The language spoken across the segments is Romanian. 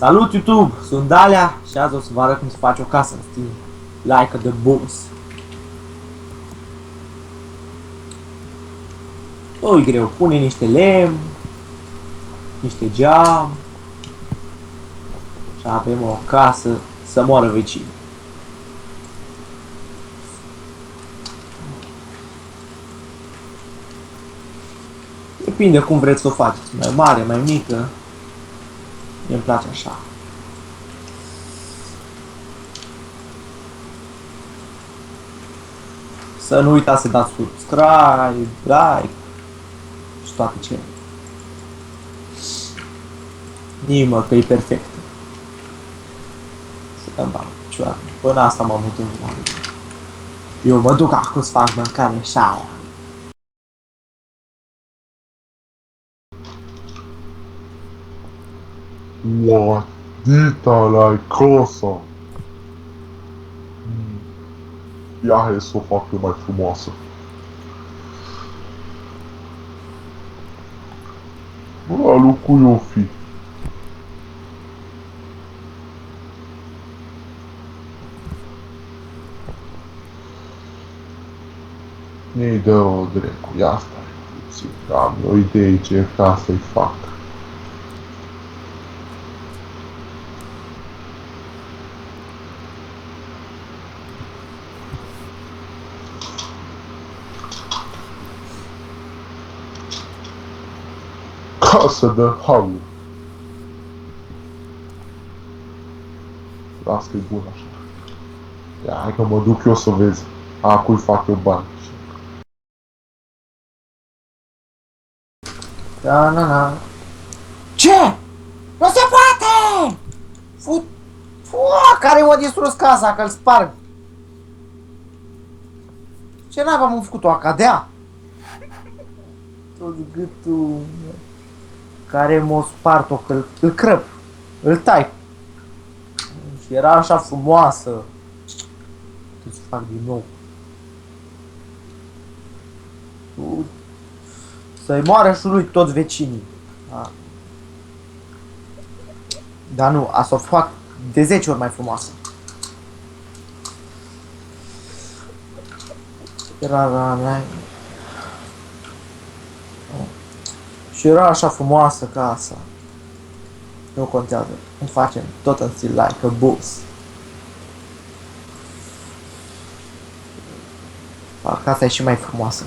Salut YouTube, sunt Dalea și azi o să vă arăt cum să faci o casă în stil Like the Boss. Nu-i greu, pune niște lemn, niște geam și avem o casă să moară vecinii. Depinde cum vreți să o faceți, mai mare, mai mică. Mie îmi place așa. Să nu uitați să dați subscribe, like și toate cele. Nimă că e perfect. Să dăm bani cioară. Până asta m-am întâmplat. Eu mă duc acum să fac mâncare și aia. Guardita la cosa. Ia hai să o fac eu mai frumoasă. Bă, lui cui o fi? Nu-i dă o drecu, ia stai puțin, am o idee ce ca să-i fac. Casă de haul. Las că e bun așa. Ia, hai că mă duc eu să vezi. Acum fac eu bani. Da, na, na. Ce? Nu se poate! Care m-a distrus casa, că-l sparg. Ce n-am am făcut-o, acadea? Tot gâtul care m-a spart-o, că îl crăp, îl tai. Și era așa frumoasă. Trebuie să fac din nou. Să-i moară și lui toți vecinii. Da. Dar nu, a să o fac de 10 ori mai frumoasă. Și era așa frumoasă casa. Nu contează. Îmi facem tot în stil Like a Boss. Casa e și mai frumoasă.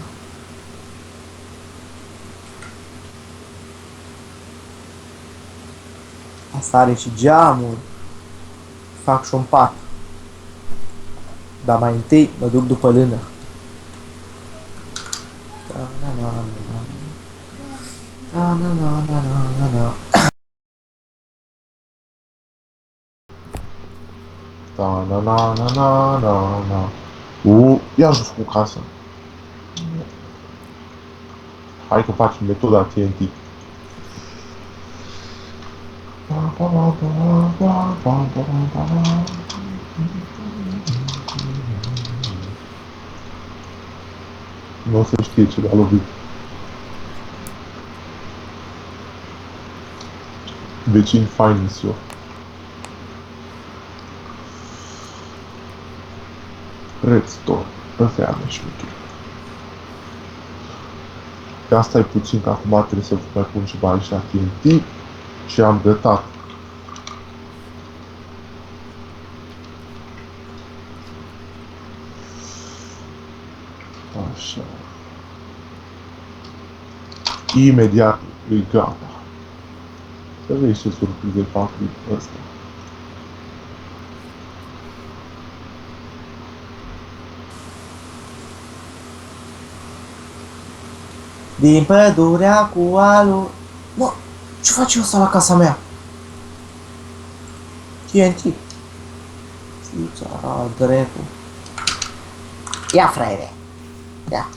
Asta are și geamuri. Fac și un pat. Dar mai întâi mă duc după lână. Da, na, na, na, na, na, na. Iar jos cu casa. Hai că facem metoda TNT. Nu o să știe ce l-a lovit. Vecini faini eu. Redstone. Ăsta e a mea șmecher. De asta e puțin, că acum trebuie să mai pun ceva aici la TNT și am gătat. Așa. Imediat e gata. Să vezi ce surprize fac ăsta. Din pădurea cu alul. Mă, ce faci eu asta la casa mea? TNT. Fița, dracu. Ia, fraiere. Ia.